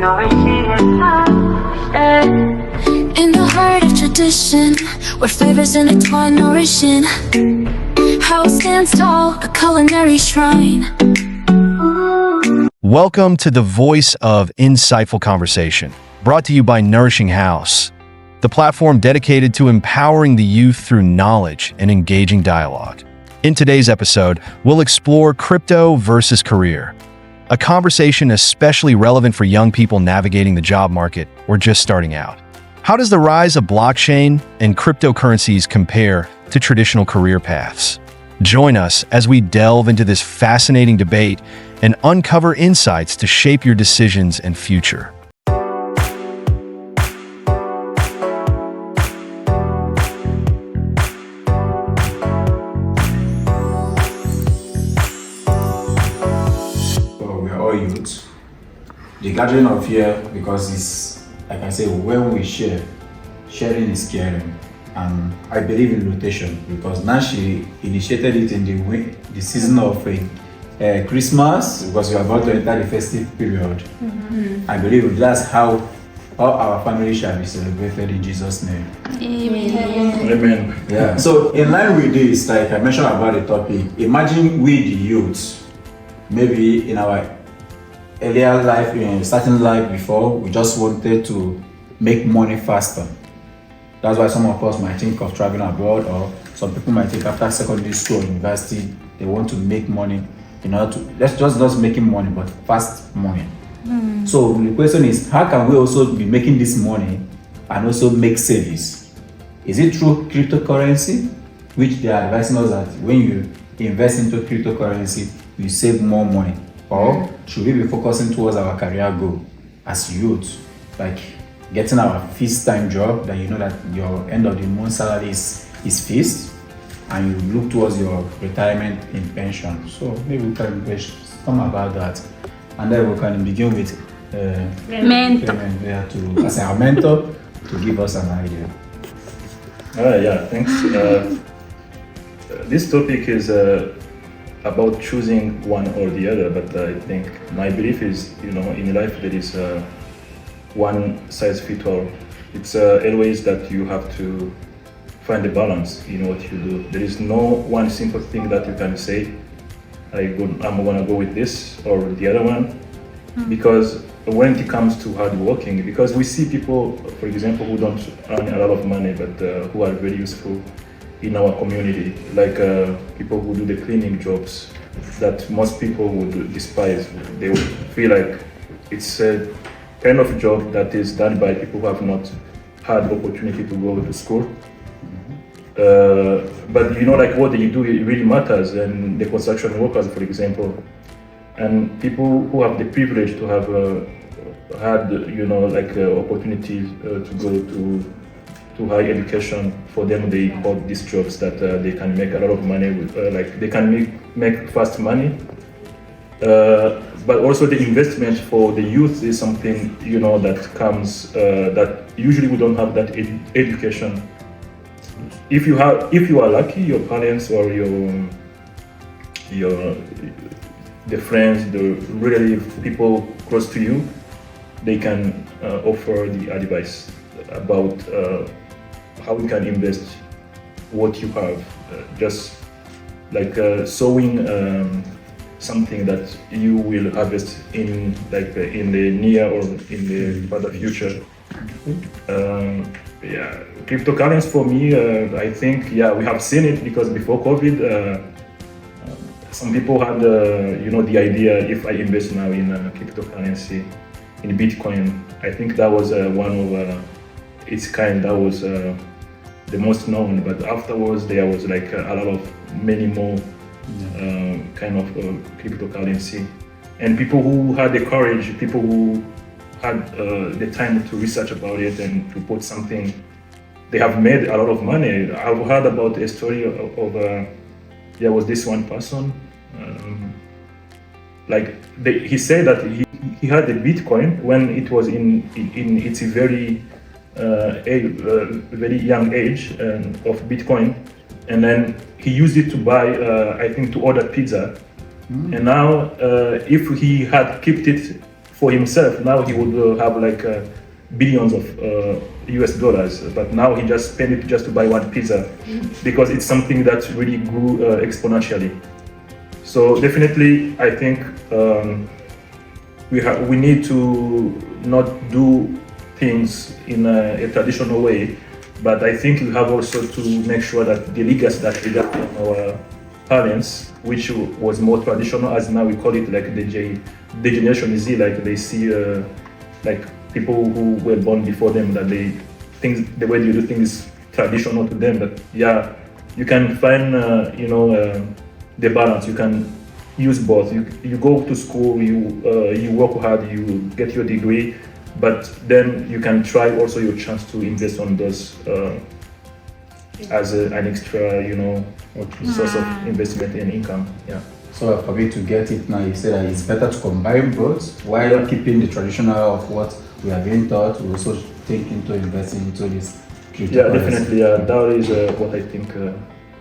Nourishing House, yeah. In the heart of tradition, where flavors intertwine, nourishing. House stands tall, a culinary shrine. Welcome to the Voice of Insightful Conversation, brought to you by Nourishing House, the platform dedicated to empowering the youth through knowledge and engaging dialogue. In today's episode, we'll explore crypto versus career, a conversation especially relevant for young people navigating the job market or just starting out. How does the rise of blockchain and cryptocurrencies compare to traditional career paths? Join us as we delve into this fascinating debate and uncover insights to shape your decisions and future. Youth. The gathering of here, because it's like I say, when we share, sharing is caring, and I believe in rotation because now she initiated it in the season of Christmas, because we are about to enter the festive period. I believe that's how all our family shall be celebrated in Jesus' name. Amen. Yeah. So in line with this, like I mentioned about the topic, imagine we the youths, maybe in our earlier life, starting life before, we just wanted to make money faster. That's why some of us might think of traveling abroad, or some people might think after secondary school or university, they want to make money in order to, let's just not making money, but fast money. So the question is, how can we also be making this money and also make savings? Is it through cryptocurrency, which they are advising us that when you invest into cryptocurrency, you save more money? Or should we be focusing towards our career goal as youth, like getting our fixed-time job that you know that your end of the month salary is fixed, and you look towards your retirement in pension? So maybe we can talk about that, and then we can begin with Mentor. as our mentor to give us an idea. Yeah, thanks. This topic is about choosing one or the other, but I think my belief is, in life there is one size fits all. It's always that you have to find a balance in what you do. There is no one simple thing that you can say, I'm gonna go with this or the other one, because when it comes to hard working, because we see people, for example, who don't earn a lot of money, but who are very useful in our community, like people who do the cleaning jobs that most people would despise. They would feel like it's a kind of job that is done by people who have not had opportunity to go to school. But like what they do, it really matters. And the construction workers, for example, and people who have the privilege to have had opportunities to go to higher education, for them they hold these jobs that they can make a lot of money with, like they can make fast money. But also the investment for the youth is something that comes that usually we don't have that education. If you are lucky, your parents or the friends, the relative people close to you, they can offer the advice about how you can invest what you have, just like sowing something that you will harvest in the near or in the further future. Cryptocurrency for me, I think we have seen it, because before COVID, some people had the idea, if I invest now in cryptocurrency, in Bitcoin, I think that was one of its kind, that was the most known. But afterwards there was like a lot of many more kind of cryptocurrency, and people who had the courage, people who had the time to research about it and to put something, they have made a lot of money. I've heard about a story of there was this one person, he said that he had the Bitcoin when it was in its very very young age of Bitcoin, and then he used it to buy, I think, to order pizza. And now, if he had kept it for himself. Now he would have like billions of US dollars, but now he just spent it just to buy one pizza because it's something that really grew exponentially. So definitely, I think we need to not do things in a traditional way, but I think we have also to make sure that the legacy that we got from our parents, which was more traditional, as now we call it like the Generation Z, like they see like people who were born before them, that the way they do things is traditional to them. But yeah, you can find the balance. You can use both. You go to school, you work hard, you get your degree, but then you can try also your chance to invest on those as an extra, source of investment and income. Yeah. So for me to get it now, you say that it's better to combine both while keeping the traditional of what we are being taught. We also think into investing into this cryptocurrency. Yeah, definitely. That is what I think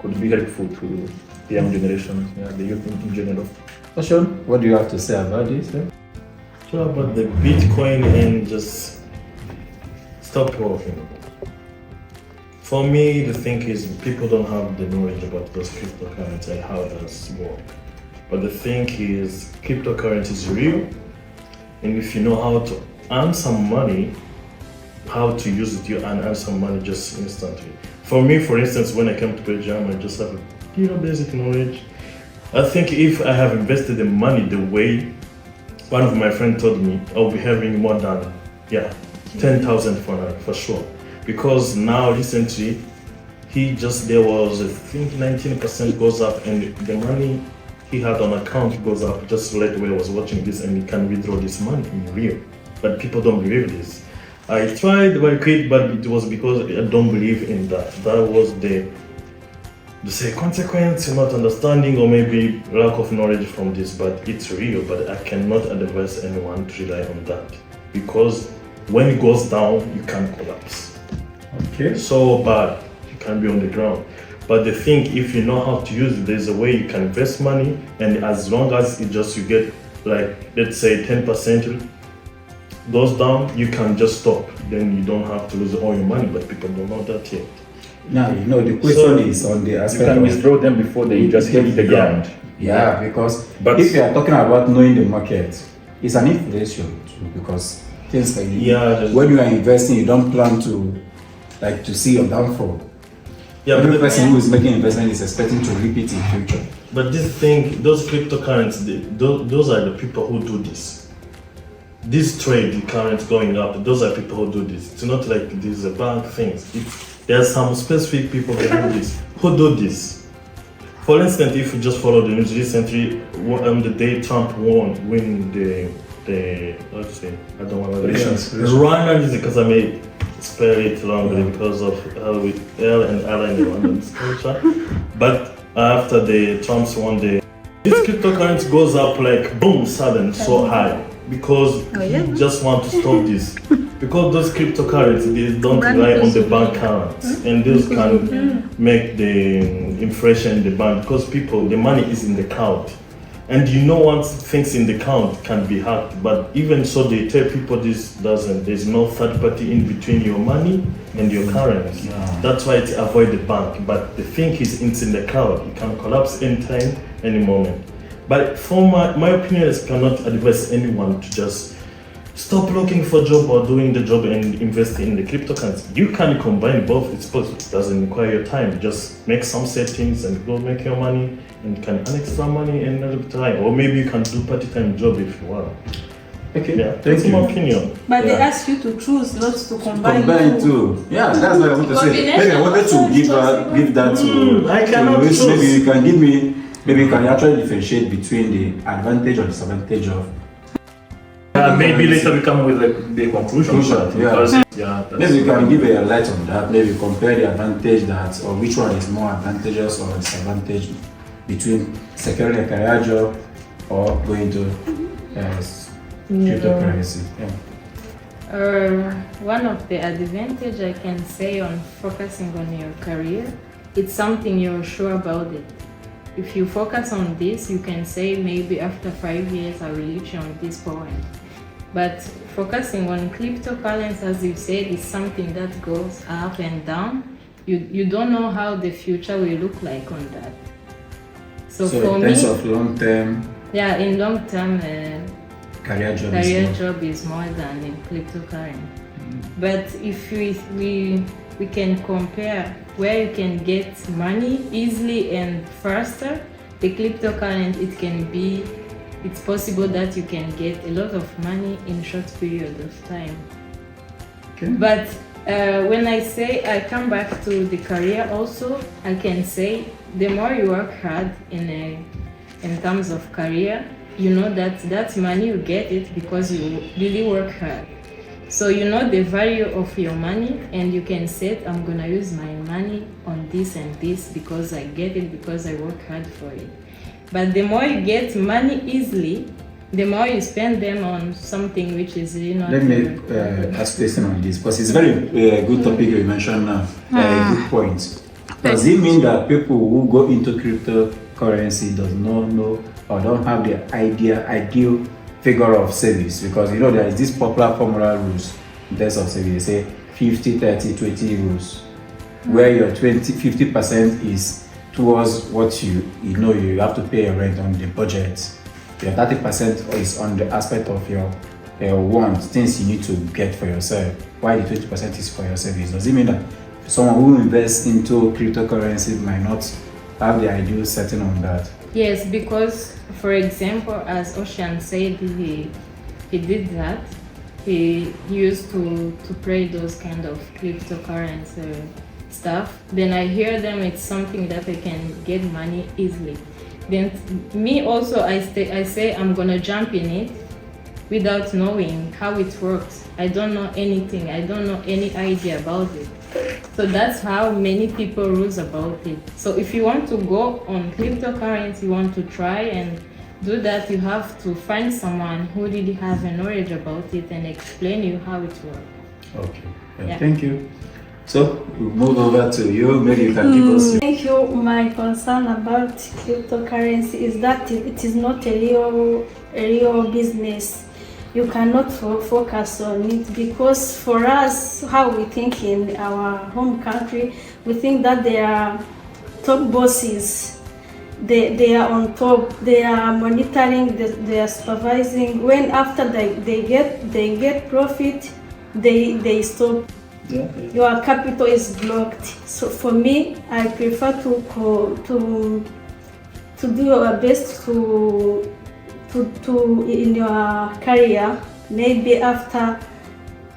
could be helpful to the young generation, the youth in general. Sean, what do you have to say about this? So about the Bitcoin and just stop working. For me, the thing is people don't have the knowledge about those cryptocurrencies and how it does work. But the thing is, cryptocurrency is real, and if you know how to earn some money, how to use it, you earn some money just instantly. For me, for instance, when I came to Belgium, I just have a basic knowledge. I think if I have invested the money the way one of my friends told me, I'll be having more than 10,000 for sure. Because now recently, there was I think 19% goes up, and the money he had on account goes up just right away. I was watching this, and he can withdraw this money in real. But people don't believe this. I tried very quick, but it was because I don't believe in that. That was the consequence, not understanding, or maybe lack of knowledge from this. But it's real. But I cannot advise anyone to rely on that, because when it goes down, you can collapse. Okay. So bad, you can be on the ground. But the thing, if you know how to use it, there's a way you can invest money, and as long as you get like, let's say 10% goes down, you can just stop. Then you don't have to lose all your money, but people don't know that yet. Now, the question is on the aspect you can of withdraw them before they just hit the ground. Yeah, because if you are talking about knowing the market, it's an inflation too, because things like when you are investing, you don't plan to see your downfall. Yeah, every person who is making investment is expecting to repeat in future. But this thing, those cryptocurrencies, those are the people who do this. This trade, the current going up, those are people who do this. It's not like these bank things. There are some specific people who do this. For instance, if you just follow the news recently, the day Trump win the let's say, I don't want to Rwanda is because I may spell it wrongly because of how we L and L and Rwandan culture. But after the Trumps won this cryptocurrency goes up like boom, sudden, so high, because he just want to stop this. Because those cryptocurrencies, they don't rely on the bank accounts, and those can make the inflation in the bank, because the money is in the account. And once things in the account can be hacked, but even so they tell people there's no third party in between your money and your currency. Yeah. That's why to avoid the bank. But the thing is, it's in the cloud. It can collapse anytime, any moment. But for my opinion, I cannot advise anyone to just stop looking for a job or doing the job and invest in the cryptocurrency. You can combine both. It's possible. It doesn't require your time. Just make some settings and go make your money, and you can earn extra money another time. Or maybe you can do part-time job if you want. Okay. Yeah, that's my opinion. But they ask you to choose, not to combine two. Yeah, that's what I want to say. Maybe I wanted to give that to. I cannot choose. Maybe you can give me. Maybe you can actually differentiate between the advantage or disadvantage of. Maybe later we come with the conclusion. Maybe you can give a light on that. Maybe compare the advantage or which one is more advantageous or disadvantage between securing a career job or going to cryptocurrency. One of the advantage I can say on focusing on your career, it's something you're sure about it. If you focus on this, you can say maybe after 5 years I will reach on this point. But focusing on cryptocurrency, as you said, is something that goes up and down. You don't know how the future will look like on that. So for in me, terms of long term, yeah, in long term, career job is more than in cryptocurrency. But if we can compare where you can get money easily and faster, the cryptocurrency it's possible that you can get a lot of money in a short period of time. Okay. But when I say I come back to the career also, I can say the more you work hard in terms of career, you know that money you get it because you really work hard. So you know the value of your money, and you can say, I'm gonna use my money on this and this because I get it because I work hard for it. But the more you get money easily, the more you spend them on something which is really not. Let me ask a question on this, because it's very good topic you mentioned now. Good point. Does it mean that people who go into cryptocurrency does not know or don't have the ideal figure of service? Because you know there is this popular formula rules in terms of service. They say 50, 30, 20 rules, where your 50% is towards what you have to pay your rent on the budget. Your 30% is on the aspect of your wants, things you need to get for yourself, while the 20% is for your service. Does it mean that someone who invests into cryptocurrency might not have the ideal setting on that? Yes, because for example, as Ocean said, he did that. He used to play those kind of cryptocurrency stuff. Then I hear them, it's something that I can get money easily. Then me also, I say I'm gonna jump in it without knowing how it works. I don't know anything. I don't know any idea about it. So that's how many people rules about it. So if you want to go on cryptocurrency, you want to try and do that, you have to find someone who really have a knowledge about it and explain you how it works. Okay. Yeah. Thank you. So we'll move over to you. Maybe you can give us. Thank you. My concern about cryptocurrency is that it is not a real business. You cannot focus on it, because for us, how we think in our home country, we think that they are top bosses. They are on top. They are monitoring. They are supervising. When after they get profit, they stop. Yeah. Your capital is blocked. So for me, I prefer to do your best to in your career. Maybe after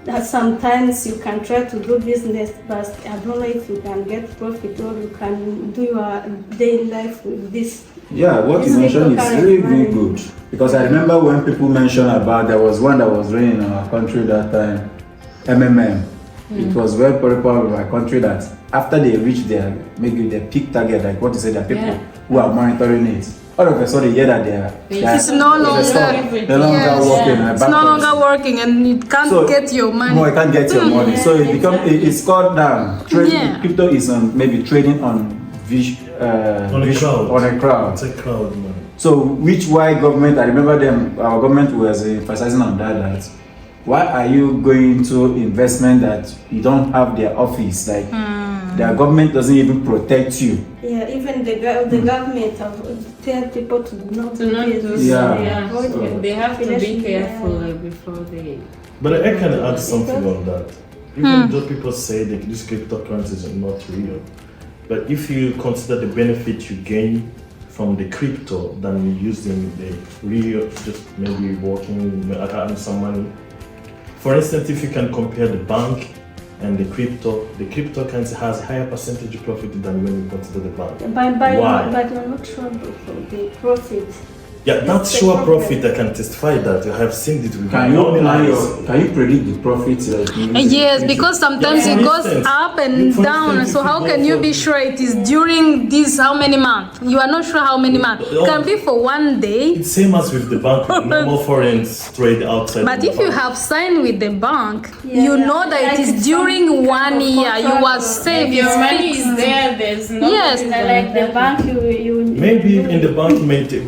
that, sometimes you can try to do business, but I don't know if you can get profit or you can do your daily life with this. Yeah, what you mentioned is really good, because I remember when people mentioned about, there was one that was running in our country that time, MMM. It was very popular in my country that after they reach their maybe their peak target, like what you said, there are people who are monitoring it. All of a sudden, you hear that it's no longer working. It's no longer working, and you can't get your money. No, you can't get your money. So it's called down. Crypto is on maybe trading on on a crowd. It's a crowd, man. So why government? I remember our government was emphasizing on that. Why are you going to investment that you don't have their office? Like their government doesn't even protect you. Yeah, even the government have tell people to not do this. Yeah. So they have to be careful before they. But I can add something on that. Even though people say that these cryptocurrencies are not real, but if you consider the benefit you gain from the crypto than using the real, just maybe working, earning some money. For instance, if you can compare the bank and the cryptocurrency has higher percentage profit than when you consider the bank. Why? But you're not sure about the profit. Yeah, that's sure profit. I can testify that. I have seen it with my own eyes. Can you predict the profits? Yes, because sometimes it goes up and down. So how can you be sure it is during this how many months? You are not sure how many months. It can be for one day. It's same as with the bank. Normal foreign trade outside. But if you have signed with the bank, you know that it is during 1 year. You are safe. If your money is there, there's no. Yes. Like the bank, you maybe in the bank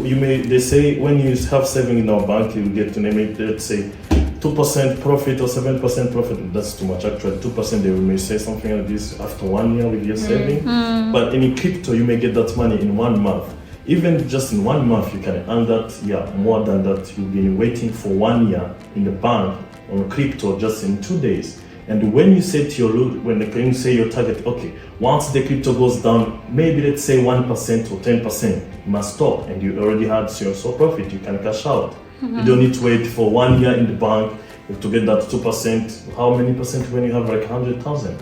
you may they say when you have saving in our bank you get to name it, let's say 2% profit or 7% profit, that's too much actually. 2% they may say something like this after 1 year with your saving. But in crypto, you may get that money in 1 month. Even just in 1 month, you can earn that, more than that. You've been waiting for 1 year in the bank on crypto just in 2 days. And when you set when you say your target, okay, once the crypto goes down, maybe let's say 1% or 10%, you must stop, and you already had your sole profit, you can cash out. You don't need to wait for 1 year in the bank to get that 2%. How many percent when you have like 100,000?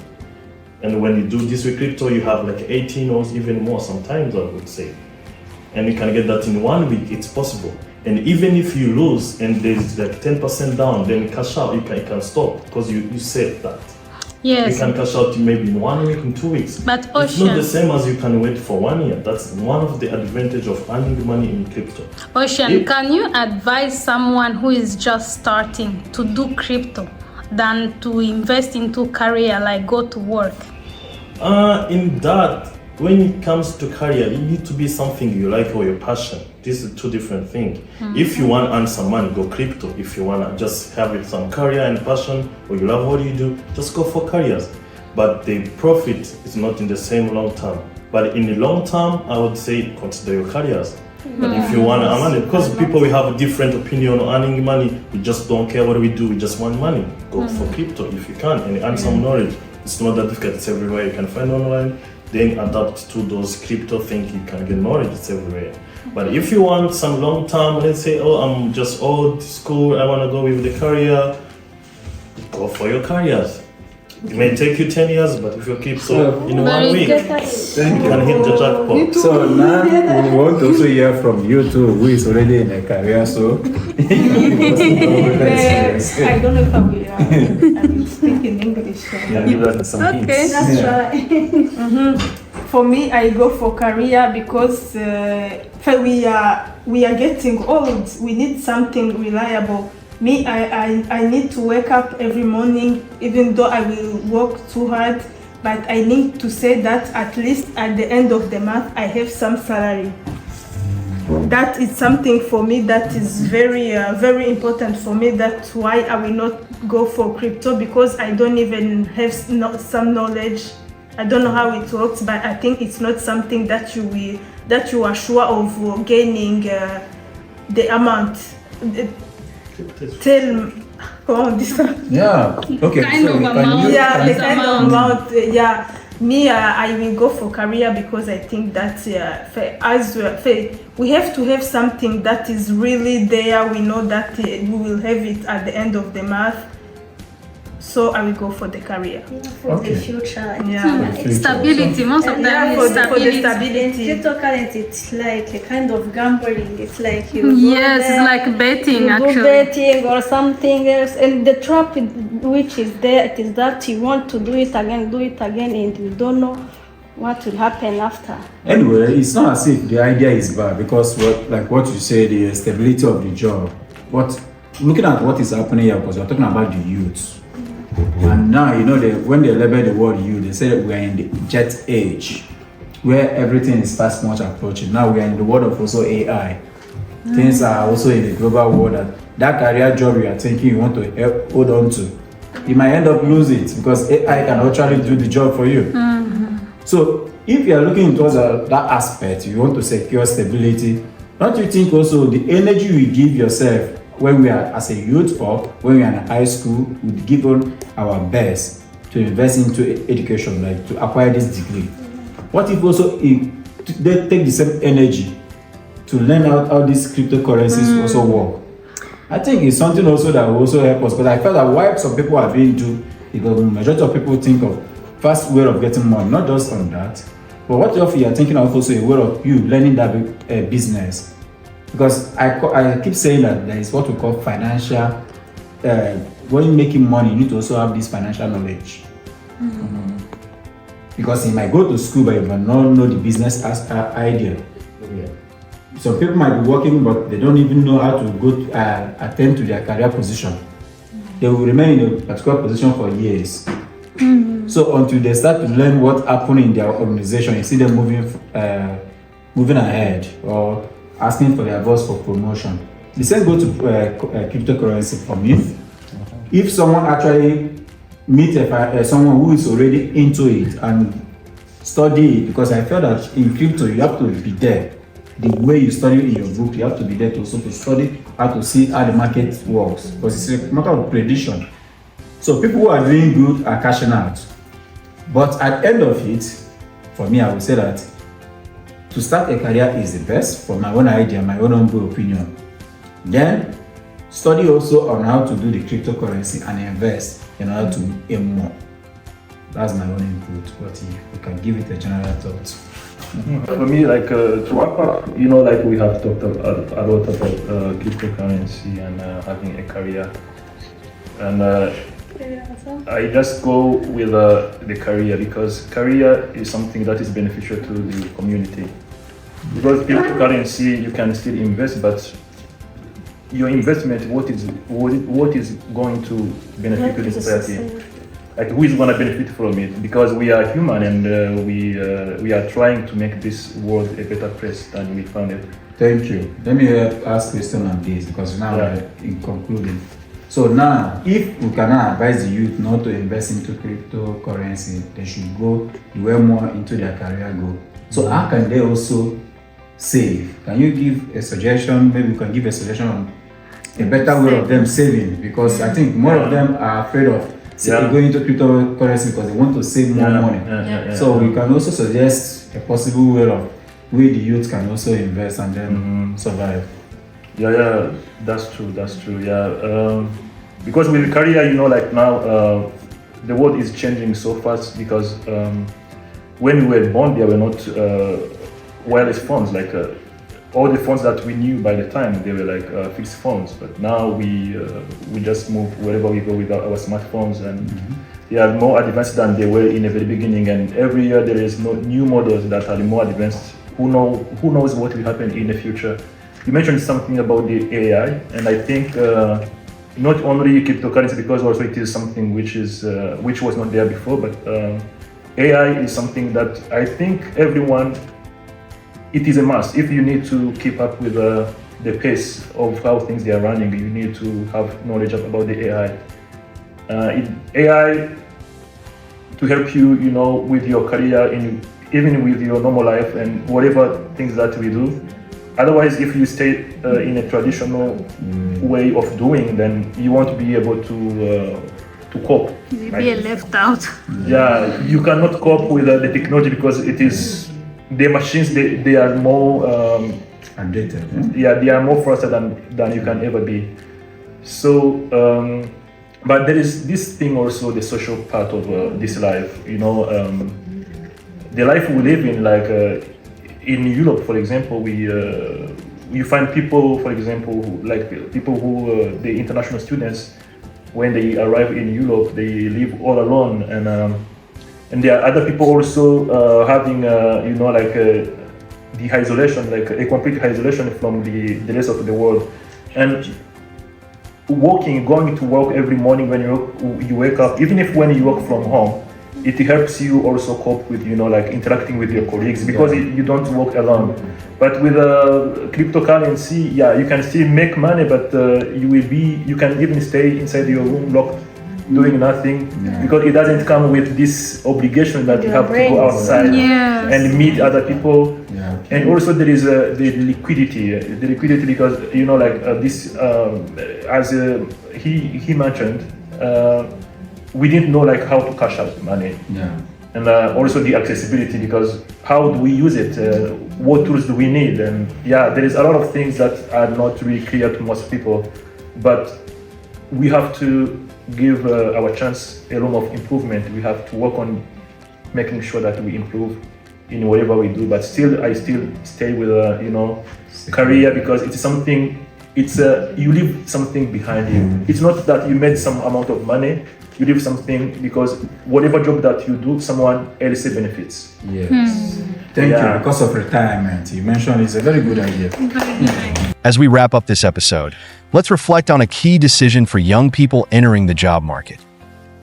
And when you do this with crypto, you have like 18 or even more sometimes, I would say. And you can get that in 1 week, it's possible. And even if you lose and there's like 10% down, then cash out, you can stop because you saved that. Yes. You can cash out maybe in 1 week, in 2 weeks. But it's not Ocean, the same as you can wait for 1 year. That's one of the advantage of earning money in crypto. Ocean, can you advise someone who is just starting to do crypto than to invest into career like go to work? In that, when it comes to career, it needs to be something you like or your passion. These are two different things. If you want to earn some money, go crypto. If you want to just have some career and passion, or you love what you do, just go for careers. But the profit is not in the same long term. But in the long term, I would say consider your careers. But if you want to earn money, because people will have a different opinion on earning money, we just don't care what we do, we just want money. Go for crypto if you can and earn some knowledge. It's not that difficult, it's everywhere you can find online. Then adapt to those crypto things, you can get knowledge, it's everywhere. But if you want some long term, let's say, oh, I'm just old school, I want to go with the career, go for your careers. It may take you 10 years, but if you keep in 1 week, you can hit the jackpot. So now we want to also hear from you too, who is already in a career. So I don't know if I will speak in English. Give us some hints. That's right. For me, I go for career because we are getting old. We need something reliable. Me, I need to wake up every morning, even though I will work too hard, but I need to say that at least at the end of the month, I have some salary. That is something for me that is very, very important for me. That's why I will not go for crypto, because I don't even have some knowledge. I don't know how it works, but I think it's not something that you are sure of gaining the amount. Tell this. yeah, okay. Kind of amount. Yeah, the kind of amount. Yeah, me, I will go for career because I think that we have to have something that is really there. We know that we will have it at the end of the month. So I will go for the career. For the future. Yeah. Stability, most of them Yeah, is for the stability. stability. Cryptocurrency, it's like a kind of gambling. It's like you Yes, it's like betting you do actually. betting or something else, and the trap which is there, it is that you want to do it again, and you don't know what will happen after. Anyway, it's not as if the idea is bad, because what you say, the stability of the job. But looking at what is happening here, because we're talking about the youth. And now, when they label the word youth, they say we are in the jet age, where everything is fast much approaching. Now we are in the world of also AI. Things are also in the global world that career job you are thinking you want to hold on to, you might end up losing it because AI can actually do the job for you. So if you are looking towards that aspect, you want to secure stability, don't you think also the energy you give yourself when we are as a youth or when we are in high school, we give on our best to invest into education, like to acquire this degree? What if also they take the same energy to learn how these cryptocurrencies also work? I think it's something also that will also help us, because I felt that why some people are being do, because the majority of people think of fast way of getting money, not just on that, but what if you are thinking of also a way of you learning that business? Because I keep saying that there is what we call financial, when you're making money, you need to also have this financial knowledge. Because you might go to school, but you might not know the business idea. Some people might be working, but they don't even know how to go to, attend to their career position. They will remain in a particular position for years. So until they start to learn what happened in their organization, you see them moving ahead or asking for their boss for promotion. The same go to cryptocurrency for me. if someone actually meet someone who is already into it and study it, because I feel that in crypto you have to be there. The way you study in your book, you have to be there to also to study how to see how the market works, because it's a matter of prediction. So people who are doing good are cashing out. But at the end of it, for me, I would say that to start a career is the best for my own idea, my own humble opinion. Then study also on how to do the cryptocurrency and invest in order to aim more. That's my own input, but we can give it a general thought. For me, like to wrap up, like we have talked a lot about cryptocurrency and having a career, and I just go with the career, because career is something that is beneficial to the community. Because cryptocurrency, you can still invest, but your investment, what is going to benefit to the society? Like, who is going to benefit from it? Because we are human, and we are trying to make this world a better place than we found it. Thank you. Let me ask a question on this, because now we're in concluding. So now, if we can advise the youth not to invest into cryptocurrency, they should go way more into their career goal. So how can they also save? Can you give a suggestion? Maybe you can give a suggestion on a better way of them saving, because I think more of them are afraid of going into cryptocurrency because they want to save more money. So we can also suggest a possible way of where the youth can also invest and then survive. Yeah, that's true. Because with career, like now, the world is changing so fast, because when we were born, there were not wireless phones. Like all the phones that we knew by the time, they were like fixed phones. But now we just move wherever we go with our smartphones, and they are more advanced than they were in the very beginning. And every year there is new models that are more advanced. Who knows what will happen in the future? You mentioned something about the AI, and I think not only cryptocurrency, because also it is something which was not there before, but AI is something that I think it is a must. If you need to keep up with the pace of how things are running, you need to have knowledge about the AI. AI to help you, with your career, even with your normal life and whatever things that we do. Otherwise, if you stay in a traditional way of doing, then you won't be able to cope. You'll be left out. Yeah, you cannot cope with the technology, because it is the machines. They are more updated. Yeah, they are more faster than you can ever be. So, but there is this thing also, the social part of this life. The life we live in, like. In Europe, for example, you find people, for example, the international students, when they arrive in Europe, they live all alone, and there are other people also having, the isolation, like a complete isolation from the rest of the world, and going to work every morning when you wake up, even if when you work from home. It helps you also cope with, interacting with your colleagues, because you don't work alone. But with cryptocurrency, you can still make money, but you can even stay inside your room locked, doing nothing, because it doesn't come with this obligation that you have to go outside and meet other people. And also there is the liquidity, because this, as he mentioned. We didn't know how to cash out money, and also the accessibility, because how do we use it? What tools do we need? And there is a lot of things that are not really clear to most people, but we have to give our chance a room of improvement. We have to work on making sure that we improve in whatever we do. But I still stay with career, because it's something. You leave something behind you. It's not that you made some amount of money. You leave something, because whatever job that you do, someone else benefits. Yes. Thank you. Because of retirement, you mentioned it's a very good idea. As we wrap up this episode, let's reflect on a key decision for young people entering the job market.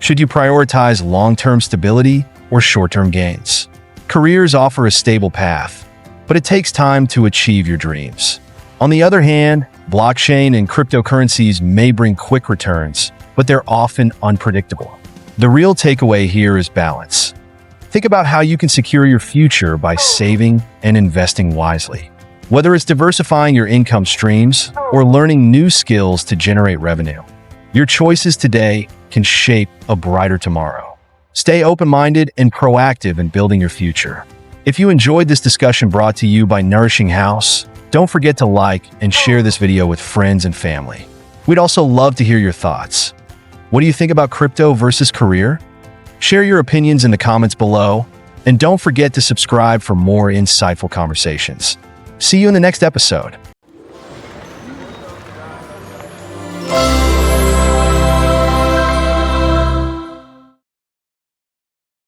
Should you prioritize long-term stability or short-term gains? Careers offer a stable path, but it takes time to achieve your dreams. On the other hand, blockchain and cryptocurrencies may bring quick returns, but they're often unpredictable. The real takeaway here is balance. Think about how you can secure your future by saving and investing wisely. Whether it's diversifying your income streams or learning new skills to generate revenue, your choices today can shape a brighter tomorrow. Stay open-minded and proactive in building your future. If you enjoyed this discussion brought to you by Nourishing House, don't forget to like and share this video with friends and family. We'd also love to hear your thoughts. What do you think about crypto versus career? Share your opinions in the comments below, and don't forget to subscribe for more insightful conversations. See you in the next episode.